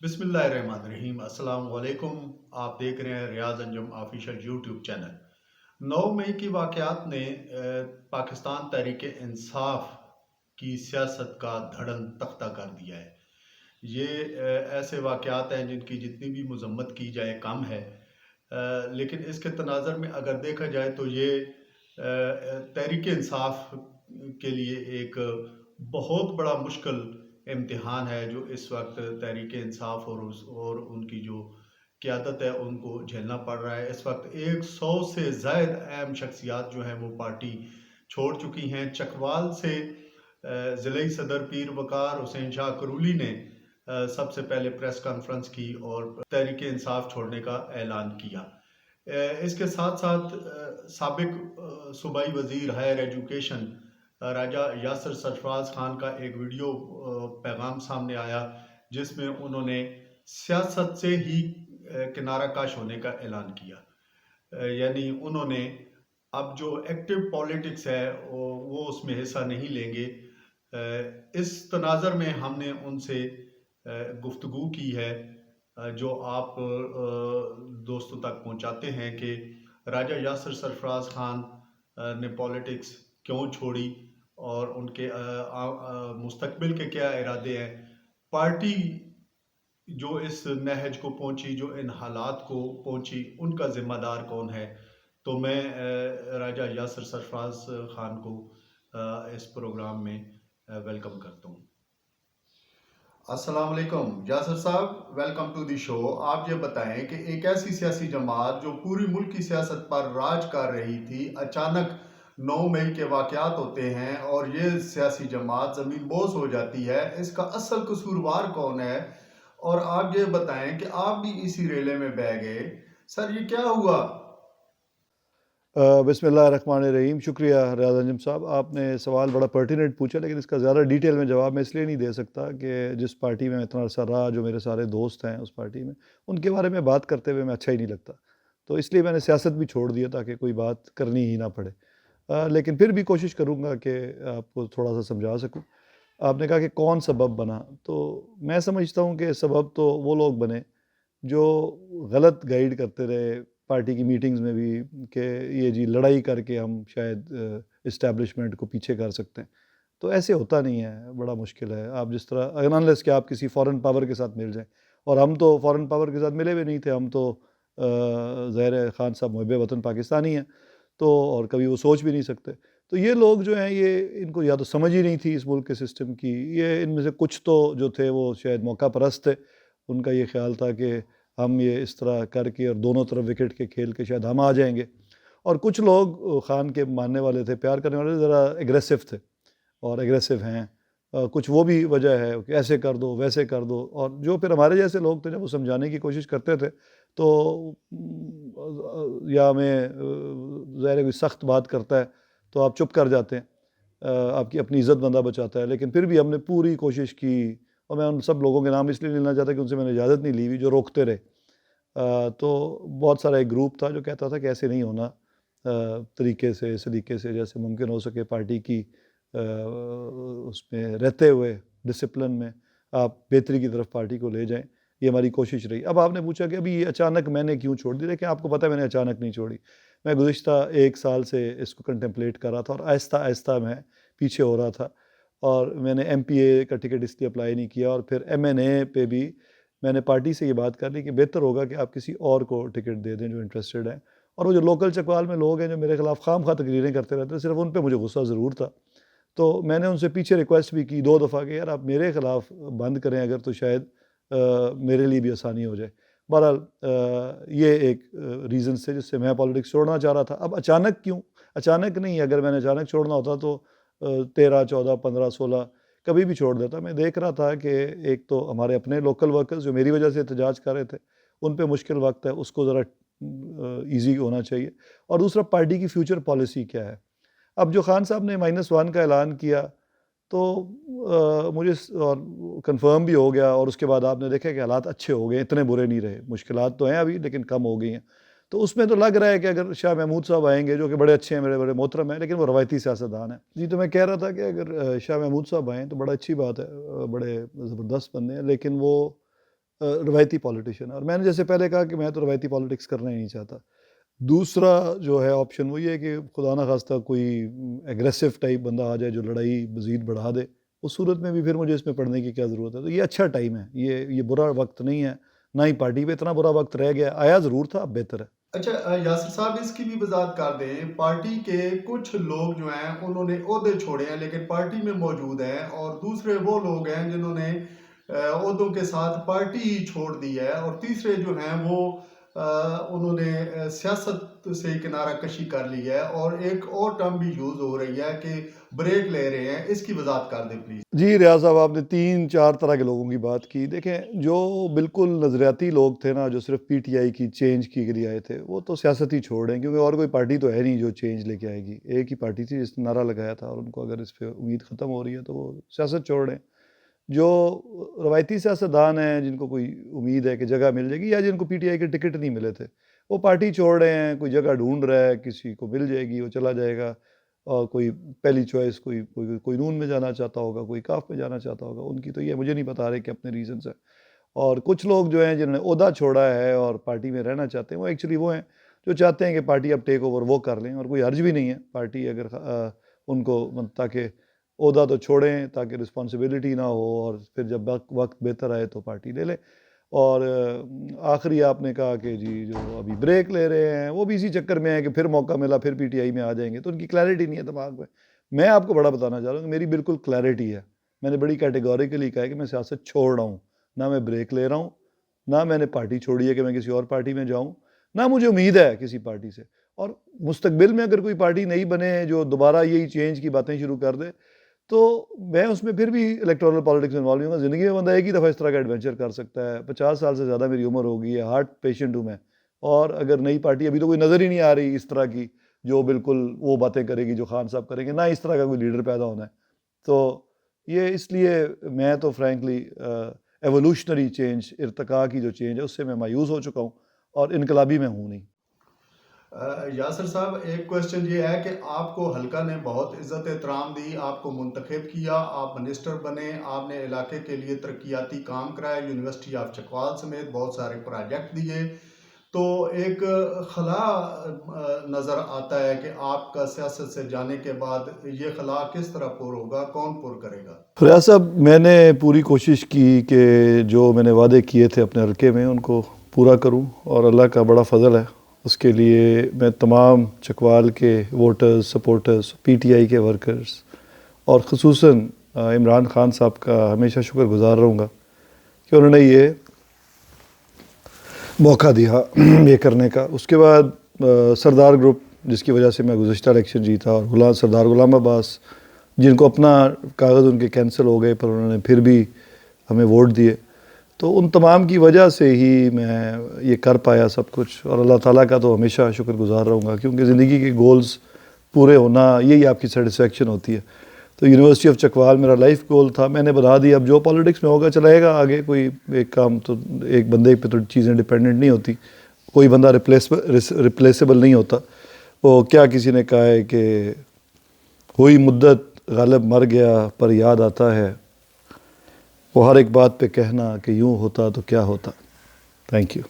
بسم اللہ الرحمن الرحیم۔ السلام علیکم۔ آپ دیکھ رہے ہیں ریاض انجم آفیشیل یوٹیوب چینل۔ 9 مئی کی واقعات نے پاکستان تحریک انصاف کی سیاست کا دھڑن تختہ کر دیا ہے۔ یہ ایسے واقعات ہیں جن کی جتنی بھی مذمت کی جائے کم ہے، لیکن اس کے تناظر میں اگر دیکھا جائے تو یہ تحریک انصاف کے لیے ایک بہت بڑا مشکل امتحان ہے جو اس وقت تحریک انصاف اور ان کی جو قیادت ہے ان کو جھیلنا پڑ رہا ہے۔ اس وقت 100 سے زائد اہم شخصیات جو ہیں وہ پارٹی چھوڑ چکی ہیں۔ چکوال سے ضلعی صدر پیر وقار حسین شاہ کرولی نے سب سے پہلے پریس کانفرنس کی اور تحریک انصاف چھوڑنے کا اعلان کیا۔ اس کے ساتھ ساتھ سابق صوبائی وزیر ہائر ایجوکیشن راجہ یاسر سرفراز خان کا ایک ویڈیو پیغام سامنے آیا جس میں انہوں نے سیاست سے ہی کنارہ کش ہونے کا اعلان کیا، یعنی انہوں نے اب جو ایکٹیو پالیٹکس ہے وہ اس میں حصہ نہیں لیں گے۔ اس تناظر میں ہم نے ان سے گفتگو کی ہے جو آپ دوستوں تک پہنچاتے ہیں کہ راجہ یاسر سرفراز خان نے پالیٹکس کیوں چھوڑی اور ان کے مستقبل کے کیا ارادے ہیں، پارٹی جو اس نہج کو پہنچی، جو ان حالات کو پہنچی، ان کا ذمہ دار کون ہے۔ تو میں راجہ یاسر سرفراز خان کو اس پروگرام میں ویلکم کرتا ہوں۔ السلام علیکم یاسر صاحب، ویلکم ٹو دی شو۔ آپ یہ بتائیں کہ ایک ایسی سیاسی جماعت جو پوری ملک کی سیاست پر راج کر رہی تھی، اچانک 9 مئی کے واقعات ہوتے ہیں اور یہ سیاسی جماعت زمین بوس ہو جاتی ہے، اس کا اصل قصوروار کون ہے؟ اور آپ یہ بتائیں کہ آپ بھی اسی ریلے میں بہ گئے، سر یہ کیا ہوا؟ بسم اللہ الرحمن الرحیم۔ شکریہ ریاض انجم صاحب، آپ نے سوال بڑا پرٹیننٹ پوچھا، لیکن اس کا زیادہ ڈیٹیل میں جواب میں اس لیے نہیں دے سکتا کہ جس پارٹی میں اتنا عرصہ رہا، جو میرے سارے دوست ہیں اس پارٹی میں، ان کے بارے میں بات کرتے ہوئے میں اچھا ہی نہیں لگتا، تو اس لیے میں نے سیاست بھی چھوڑ دیا تاکہ کوئی بات کرنی ہی نہ پڑے۔ لیکن پھر بھی کوشش کروں گا کہ آپ کو تھوڑا سا سمجھا سکوں۔ آپ نے کہا کہ کون سبب بنا، تو میں سمجھتا ہوں کہ سبب تو وہ لوگ بنے جو غلط گائیڈ کرتے رہے پارٹی کی میٹنگز میں بھی کہ یہ جی لڑائی کر کے ہم شاید اسٹیبلشمنٹ کو پیچھے کر سکتے ہیں، تو ایسے ہوتا نہیں ہے، بڑا مشکل ہے۔ آپ جس طرح انلیس کہ آپ کسی فورن پاور کے ساتھ مل جائیں، اور ہم تو فورن پاور کے ساتھ ملے ہوئے نہیں تھے، ہم تو ظاہر ہے خان صاحب محب وطن پاکستانی ہیں، تو اور کبھی وہ سوچ بھی نہیں سکتے۔ تو یہ لوگ جو ہیں، یہ ان کو یا تو سمجھ ہی نہیں تھی اس ملک کے سسٹم کی، یہ ان میں سے کچھ تو جو تھے وہ شاید موقع پرست تھے، ان کا یہ خیال تھا کہ ہم یہ اس طرح کر کے اور دونوں طرف وکٹ کے کھیل کے شاید ہم آ جائیں گے، اور کچھ لوگ خان کے ماننے والے تھے، پیار کرنے والے، ذرا ایگریسو تھے اور ایگریسو ہیں۔ کچھ وہ بھی وجہ ہے کہ ایسے کر دو ویسے کر دو، اور جو پھر ہمارے جیسے لوگ تھے جب وہ سمجھانے کی کوشش کرتے تھے تو یا ہمیں ظاہر ہے کوئی سخت بات کرتا ہے تو آپ چپ کر جاتے ہیں، آپ کی اپنی عزت بندہ بچاتا ہے، لیکن پھر بھی ہم نے پوری کوشش کی، اور میں ان سب لوگوں کے نام اس لیے لینا چاہتا کہ ان سے میں نے اجازت نہیں لی ہوئی جو روکتے رہے۔ تو بہت سارا ایک گروپ تھا جو کہتا تھا کہ ایسے نہیں ہونا، طریقے سے سلیقے سے جیسے ممکن ہو سکے پارٹی کی اس میں رہتے ہوئے ڈسپلن میں آپ بہتری کی طرف پارٹی کو لے جائیں، یہ ہماری کوشش رہی۔ اب آپ نے پوچھا کہ ابھی یہ اچانک میں نے کیوں چھوڑ دی، لیکن آپ کو پتہ ہے میں نے اچانک نہیں چھوڑی، میں گزشتہ 1 سال سے اس کو کنٹمپلیٹ کر رہا تھا اور آہستہ آہستہ میں پیچھے ہو رہا تھا، اور میں نے ایم پی اے کا ٹکٹ اس لیے اپلائی نہیں کیا، اور پھر ایم این اے پہ بھی میں نے پارٹی سے یہ بات کر لی کہ بہتر ہوگا کہ آپ کسی اور کو ٹکٹ دے دیں جو انٹرسٹڈ ہیں، اور وہ جو لوکل چکوال میں لوگ ہیں جو میرے خلاف خام خواہ تقریریں کرتے رہتے ہیں، صرف ان پہ مجھے غصہ ضرور تھا، تو میں نے ان سے پیچھے ریکویسٹ بھی کی 2 دفعہ کہ یار آپ میرے خلاف بند کریں اگر، تو شاید میرے لیے بھی آسانی ہو جائے۔ بہرحال یہ ایک ریزنس تھے جس سے میں پالیٹکس چھوڑنا چاہ رہا تھا۔ اب اچانک کیوں؟ اچانک نہیں، اگر میں نے اچانک چھوڑنا ہوتا تو 13 14 15 16 کبھی بھی چھوڑ دیتا۔ میں دیکھ رہا تھا کہ ایک تو ہمارے اپنے لوکل ورکرز جو میری وجہ سے احتجاج کر رہے تھے، ان پہ مشکل وقت ہے، اس کو ذرا ایزی ہونا چاہیے، اور دوسرا پارٹی کی فیوچر پالیسی کیا ہے۔ اب جو خان صاحب نے -1 کا اعلان کیا تو مجھے اور کنفرم بھی ہو گیا، اور اس کے بعد آپ نے دیکھا کہ حالات اچھے ہو گئے، اتنے برے نہیں رہے، مشکلات تو ہیں ابھی لیکن کم ہو گئی ہیں، تو اس میں تو لگ رہا ہے کہ اگر شاہ محمود صاحب آئیں گے جو کہ بڑے اچھے ہیں، میرے بڑے محترم ہیں، لیکن وہ روایتی سیاستدان ہیں جی، تو میں کہہ رہا تھا کہ اگر شاہ محمود صاحب آئیں تو بڑا اچھی بات ہے، بڑے زبردست بندے ہیں، لیکن وہ روایتی پولیٹیشین ہے، اور میں نے جیسے پہلے کہا کہ میں تو روایتی پولیٹکس کرنا ہی نہیں چاہتا. دوسرا جو ہے آپشن وہ یہ ہے کہ خدا نہ خواستہ کوئی ایگریسو ٹائپ بندہ آ جائے جو لڑائی مزید بڑھا دے. اس صورت میں بھی پھر مجھے اس میں پڑھنے کی کیا ضرورت ہے. تو یہ اچھا ٹائم ہے، یہ برا وقت نہیں ہے، نہ ہی پارٹی پہ اتنا برا وقت رہ گیا. آیا ضرور تھا، اب بہتر ہے. اچھا یاسر صاحب، اس کی بھی وضاحت کر دیں. پارٹی کے کچھ لوگ جو ہیں انہوں نے عہدے چھوڑے ہیں لیکن پارٹی میں موجود ہیں، اور دوسرے وہ لوگ ہیں جنہوں نے عہدوں کے ساتھ پارٹی ہی چھوڑ دی ہے، اور تیسرے جو ہیں وہ انہوں نے سیاست سے کنارہ کشی کر لی ہے، اور ایک اور ٹرم بھی یوز ہو رہی ہے کہ بریک لے رہے ہیں. اس کی وضاحت کر دیں پلیز. جی ریاض صاحب، آپ نے 3-4 طرح کے لوگوں کی بات کی. دیکھیں، جو بالکل نظریاتی لوگ تھے نا، جو صرف پی ٹی آئی کی چینج کی لیے آئے تھے، وہ تو سیاست ہی چھوڑ رہے ہیں، کیونکہ اور کوئی پارٹی تو ہے نہیں جو چینج لے کے آئے گی. ایک ہی پارٹی تھی جس نے نعرہ لگایا تھا، اور ان کو اگر اس پہ امید ختم ہو رہی ہے تو وہ سیاست چھوڑ رہے ہیں. جو روایتی سیاستدان ہیں، جن کو کوئی امید ہے کہ جگہ مل جائے گی، یا جن کو پی ٹی آئی کے ٹکٹ نہیں ملے تھے، وہ پارٹی چھوڑ رہے ہیں. کوئی جگہ ڈھونڈ رہا ہے، کسی کو مل جائے گی وہ چلا جائے گا. اور کوئی پہلی چوائس کوئی نون میں جانا چاہتا ہوگا، کوئی کاف میں جانا چاہتا ہوگا. ان کی تو یہ مجھے نہیں بتا رہے کہ اپنے ریزنس ہیں. اور کچھ لوگ جو ہیں جنہوں نے عہدہ چھوڑا ہے اور پارٹی میں رہنا چاہتے ہیں، وہ ایکچولی وہ ہیں جو چاہتے ہیں کہ پارٹی اب ٹیک اوور وہ کر لیں. اور کوئی حرج بھی نہیں ہے پارٹی اگر ان کو تاکہ عہدہ تو چھوڑیں تاکہ رسپانسبلٹی نہ ہو، اور پھر جب وقت بہتر آئے تو پارٹی لے لیں. اور آخری آپ نے کہا کہ جی جو ابھی بریک لے رہے ہیں، وہ بھی اسی چکر میں ہے کہ پھر موقع ملا پھر پی ٹی آئی میں آ جائیں گے. تو ان کی کلیئرٹی نہیں ہے دماغ میں. میں آپ کو بڑا بتانا چاہ رہا ہوں کہ میری بالکل کلیئرٹی ہے. میں نے بڑی کیٹیگوریکلی کہا ہے کہ میں سیاست چھوڑ رہا ہوں، نہ میں بریک لے رہا ہوں، نہ میں نے پارٹی چھوڑی ہے کہ میں کسی اور پارٹی میں جاؤں، نہ مجھے امید ہے کسی پارٹی سے. اور مستقبل میں اگر کوئی پارٹی نہیں بنے جو دوبارہ یہی چینج کی باتیں شروع کر دے، تو میں اس میں پھر بھی الیکٹورل پالیٹکس میں انوالو ہوں گا. زندگی میں بندہ ایک ہی دفعہ اس طرح کا ایڈونچر کر سکتا ہے. 50 سال سے زیادہ میری عمر ہو گئی ہے، ہارٹ پیشنٹ ہوں میں. اور اگر نئی پارٹی ابھی تو کوئی نظر ہی نہیں آ رہی اس طرح کی جو بالکل وہ باتیں کرے گی جو خان صاحب کریں گے، نہ اس طرح کا کوئی لیڈر پیدا ہونا ہے. تو یہ اس لیے میں تو فرینکلی ایولوشنری چینج، ارتقاء کی جو چینج ہے اس سے میں مایوس ہو چکا ہوں، اور انقلابی میں ہوں نہیں. یاسر صاحب، ایک کویسچن یہ ہے کہ آپ کو حلقہ نے بہت عزت احترام دی، آپ کو منتخب کیا، آپ منسٹر بنے، آپ نے علاقے کے لیے ترقیاتی کام کرایا، یونیورسٹی آف چکوال سمیت بہت سارے پروجیکٹ دیے. تو ایک خلا نظر آتا ہے کہ آپ کا سیاست سے جانے کے بعد یہ خلا کس طرح پر ہوگا، کون پر کرے گا؟ فریاض صاحب، میں نے پوری کوشش کی کہ جو میں نے وعدے کیے تھے اپنے حلقے میں ان کو پورا کروں، اور اللہ کا بڑا فضل ہے. اس کے لیے میں تمام چکوال کے voters, supporters, P T I کے ورکرز، اور خصوصاً عمران خان صاحب کا ہمیشہ شکر گزار رہوں گا کہ انہوں نے یہ موقع دیا یہ کرنے کا. اس کے بعد سردار گروپ، جس کی وجہ سے میں گزشتہ الیکشن جیتا، اور سردار غلام عباس، جن کو اپنا کاغذ ان کے کینسل ہو گئے پر انہوں نے پھر بھی ہمیں ووٹ دیے. تو ان تمام کی وجہ سے ہی میں یہ کر پایا سب کچھ، اور اللہ تعالیٰ کا تو ہمیشہ شکر گزار رہوں گا، کیونکہ زندگی کے گولز پورے ہونا یہی آپ کی سیٹسفیکشن ہوتی ہے. تو یونیورسٹی آف چکوال میرا لائف گول تھا، میں نے بنا دیا. اب جو پالیٹکس میں ہوگا چلائے گا آگے. کوئی ایک کام تو ایک بندے پہ تو چیزیں ڈیپینڈنٹ نہیں ہوتی، کوئی بندہ ریپلیسیبل نہیں ہوتا. وہ کیا کسی نے کہا ہے کہ ہوئی مدت غالب مر گیا پر یاد آتا ہے، وہ ہر ایک بات پہ کہنا کہ یوں ہوتا تو کیا ہوتا. Thank you.